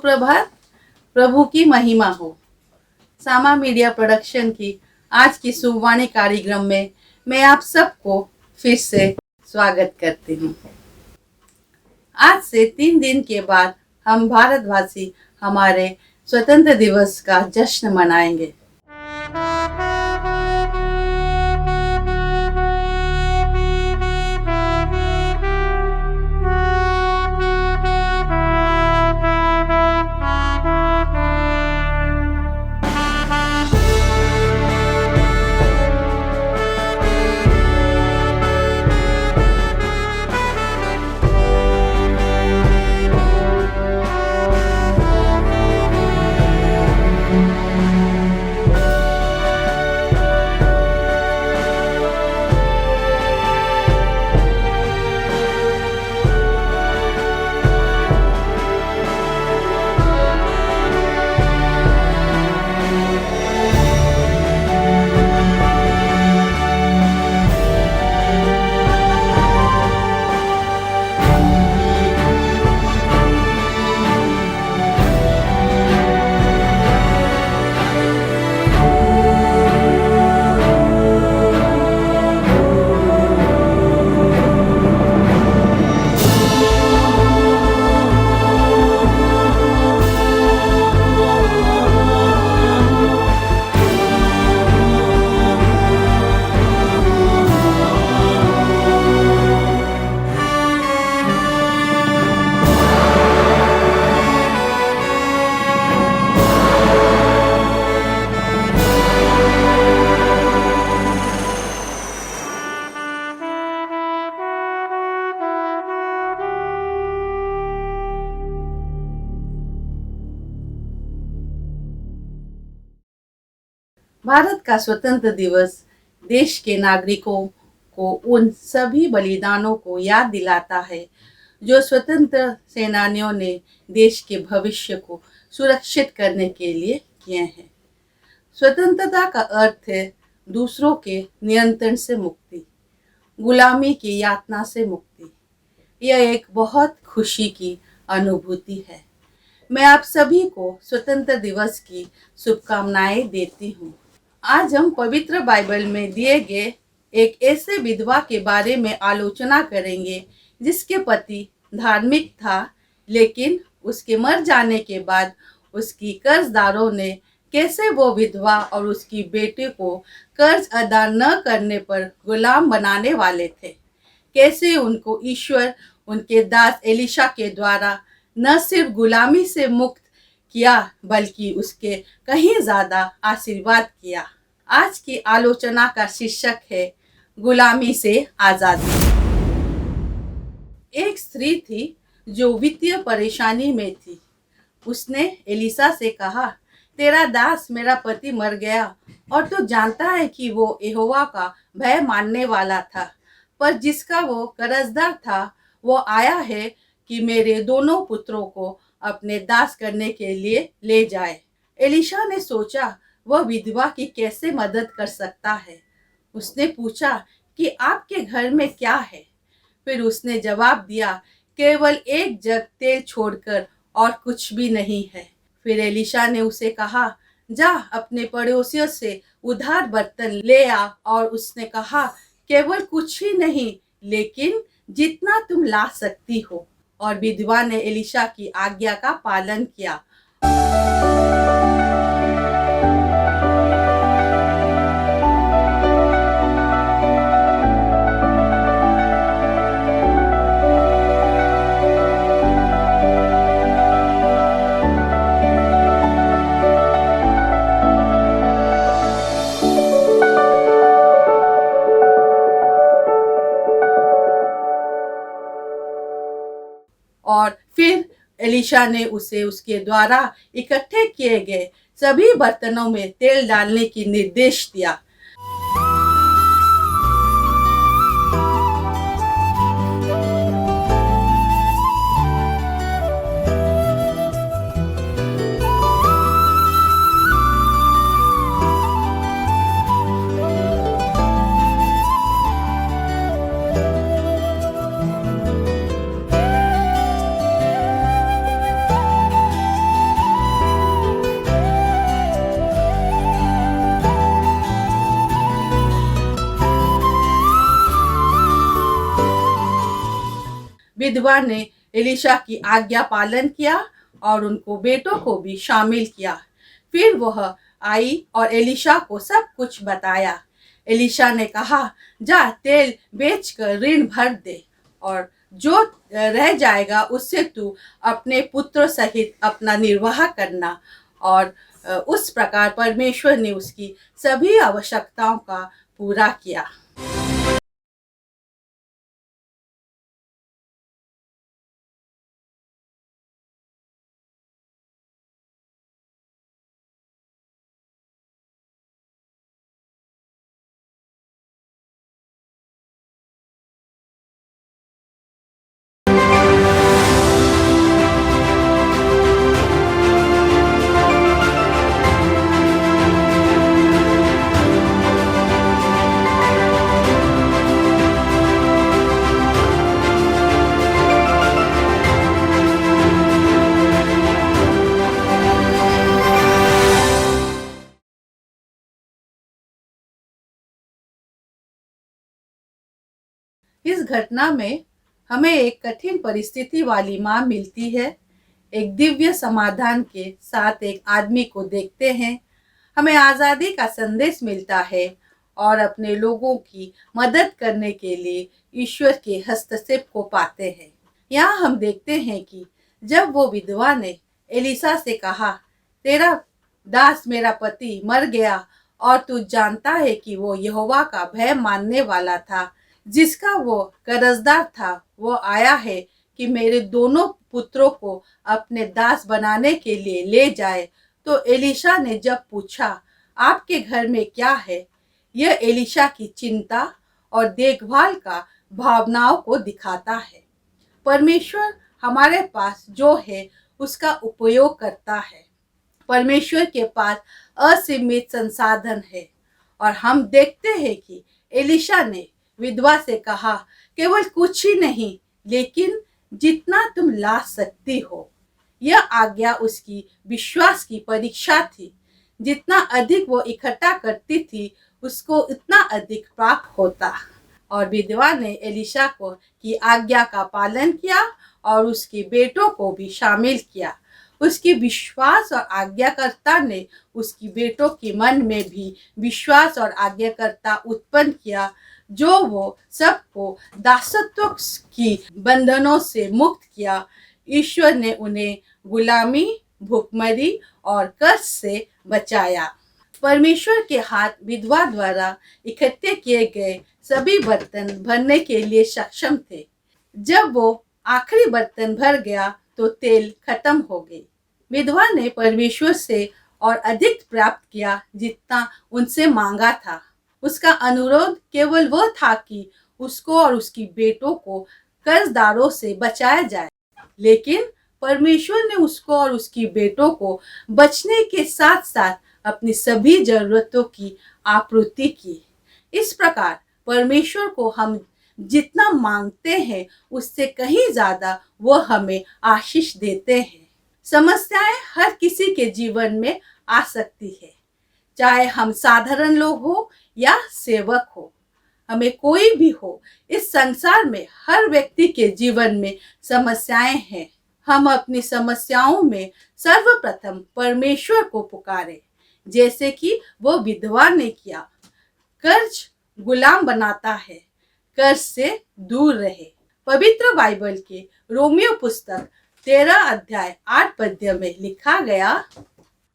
सुप्रभात। प्रभु की महिमा हो। सामा मीडिया प्रोडक्शन की आज की शुभवाणी कार्यक्रम में मैं आप सबको फिर से स्वागत करती हूँ। आज से 3 दिन के बाद हम भारतवासी हमारे स्वतंत्र दिवस का जश्न मनाएंगे। भारत का स्वतंत्र दिवस देश के नागरिकों को उन सभी बलिदानों को याद दिलाता है जो स्वतंत्र सेनानियों ने देश के भविष्य को सुरक्षित करने के लिए किए हैं। स्वतंत्रता का अर्थ है दूसरों के नियंत्रण से मुक्ति, गुलामी की यातना से मुक्ति। यह एक बहुत खुशी की अनुभूति है। मैं आप सभी को स्वतंत्र दिवस की शुभकामनाएं देती हूँ। आज हम पवित्र बाइबल में दिए गए एक ऐसे विधवा के बारे में आलोचना करेंगे जिसके पति धार्मिक था, लेकिन उसके मर जाने के बाद उसकी कर्जदारों ने कैसे वो विधवा और उसकी बेटे को कर्ज अदा न करने पर गुलाम बनाने वाले थे। कैसे उनको ईश्वर उनके दास एलिशा के द्वारा न सिर्फ गुलामी से मुक्त किया बल्कि उसके कहीं ज्यादा आशीर्वाद किया। आज की आलोचना का शीर्षक है गुलामी से आजादी। एक स्त्री थी जो वित्तीय परेशानी में थी। उसने एलिशा से कहा, तेरा दास मेरा पति मर गया और तू जानता है कि वो यहोवा का भय मानने वाला था, पर जिसका वो कर्जदार था वो आया है कि मेरे दोनों पुत्रों को अपने दास करने के लिए ले जाए। एलिशा ने सोचा वह विधवा की कैसे मदद कर सकता है। उसने पूछा कि आपके घर में क्या है। फिर उसने जवाब दिया, केवल एक जग तेल छोड़कर और कुछ भी नहीं है। फिर एलिशा ने उसे कहा, जा अपने पड़ोसियों से उधार बर्तन ले आ। और उसने कहा, केवल कुछ ही नहीं लेकिन जितना तुम ला सकती हो। और विधवा ने एलिशा की आज्ञा का पालन किया। और फिर एलिशा ने उसे उसके द्वारा इकट्ठे किए गए सभी बर्तनों में तेल डालने की निर्देश दिया। विधवा ने एलिशा की आज्ञा पालन किया और उनको बेटों को भी शामिल किया। फिर वह आई और एलिशा को सब कुछ बताया। एलिशा ने कहा, जा तेल बेचकर ऋण भर दे और जो रह जाएगा उससे तू अपने पुत्र सहित अपना निर्वाह करना। और उस प्रकार परमेश्वर ने उसकी सभी आवश्यकताओं का पूरा किया। इस घटना में हमें एक कठिन परिस्थिति वाली माँ मिलती है। एक दिव्य समाधान के साथ एक आदमी को देखते हैं। हमें आज़ादी का संदेश मिलता है और अपने लोगों की मदद करने के लिए ईश्वर के हस्तक्षेप को पाते हैं। यहाँ हम देखते हैं कि जब वो विधवा ने एलिशा से कहा, तेरा दास मेरा पति मर गया और तू जानता है कि वो यहोवा का भय मानने वाला था, जिसका वो कर्जदार था, वो आया है कि मेरे दोनों पुत्रों को अपने दास बनाने के लिए ले जाए। तो एलिशा ने जब पूछा, आपके घर में क्या है, यह एलिशा की चिंता और देखभाल का भावनाओं को दिखाता है। परमेश्वर हमारे पास जो है उसका उपयोग करता है। परमेश्वर के पास असीमित संसाधन है और हम देखते हैं कि एलिशा ने विधवा से कहा, केवल कुछ ही नहीं लेकिन जितना तुम ला सकती हो। यह आज्ञा उसकी विश्वास की परीक्षा थी। जितना अधिक वो इकट्ठा करती थी उसको उतना अधिक प्राप्त होता। और विधवा ने एलिशा को की आज्ञा का पालन किया और उसके बेटों को भी शामिल किया। उसकी विश्वास और आज्ञाकर्ता ने उसकी बेटों के मन में भी विश्वास और आज्ञाकर्ता उत्पन्न किया, जो वो सबको दासत्व की बंधनों से मुक्त किया। ईश्वर ने उन्हें गुलामी, भूखमरी और कर्ज से बचाया। परमेश्वर के हाथ विधवा द्वारा इकट्ठे किए गए सभी बर्तन भरने के लिए सक्षम थे। जब वो आखिरी बर्तन भर गया तो तेल खत्म हो गई। विधवा ने परमेश्वर से और अधिक प्राप्त किया जितना उनसे मांगा था। उसका अनुरोध केवल वह था कि उसको और उसकी बेटों को कर्जदारों से बचाया जाए, लेकिन परमेश्वर ने उसको और उसकी बेटों को बचने के साथ साथ अपनी सभी जरूरतों की आपूर्ति की। इस प्रकार परमेश्वर को हम जितना मांगते हैं उससे कहीं ज्यादा वह हमें आशीष देते हैं। समस्याएं हर किसी के जीवन में आ सकती है, चाहे हम साधारण लोग हो या सेवक हो, हमें कोई भी हो। इस संसार में हर व्यक्ति के जीवन में समस्याएं हैं। हम अपनी समस्याओं में सर्वप्रथम परमेश्वर को पुकारें, जैसे कि वो विधवा ने किया। कर्ज गुलाम बनाता है, कर्ज से दूर रहे। पवित्र बाइबल के रोमियो पुस्तक 13 अध्याय 8 पद्य में लिखा गया,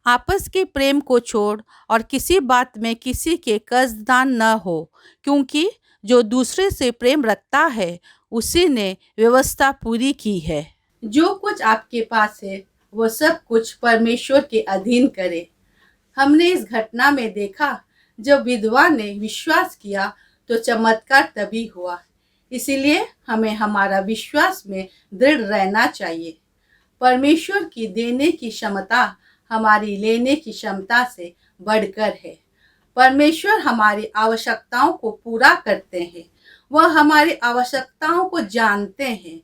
आपस के प्रेम को छोड़ और किसी बात में किसी के कर्जदार न हो, क्योंकि जो दूसरे से प्रेम रखता है उसी ने व्यवस्था पूरी की है। जो कुछ आपके पास है वो सब कुछ परमेश्वर के अधीन करे। हमने इस घटना में देखा, जब विधवा ने विश्वास किया तो चमत्कार तभी हुआ। इसीलिए हमें हमारा विश्वास में दृढ़ रहना चाहिए। परमेश्वर की देने की क्षमता हमारी लेने की क्षमता से बढ़कर है। परमेश्वर हमारी आवश्यकताओं को पूरा करते हैं। वह हमारी आवश्यकताओं को जानते हैं,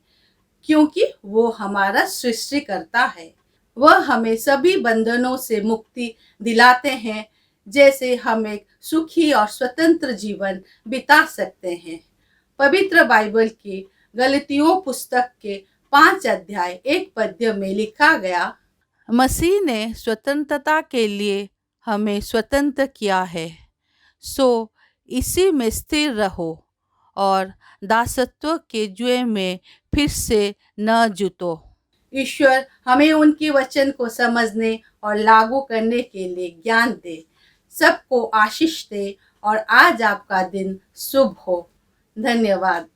क्योंकि वो हमारा सृष्टिकर्ता है। वह हमें सभी बंधनों से मुक्ति दिलाते हैं, जैसे हम एक सुखी और स्वतंत्र जीवन बिता सकते हैं। पवित्र बाइबल की गलतियों पुस्तक के 5 अध्याय 1 पद्य में लिखा गया, मसीह ने स्वतंत्रता के लिए हमें स्वतंत्र किया है, सो इसी में स्थिर रहो और दासत्व के जुए में फिर से न जुटो। ईश्वर हमें उनके वचन को समझने और लागू करने के लिए ज्ञान दे। सबको आशीष दे और आज आपका दिन शुभ हो। धन्यवाद।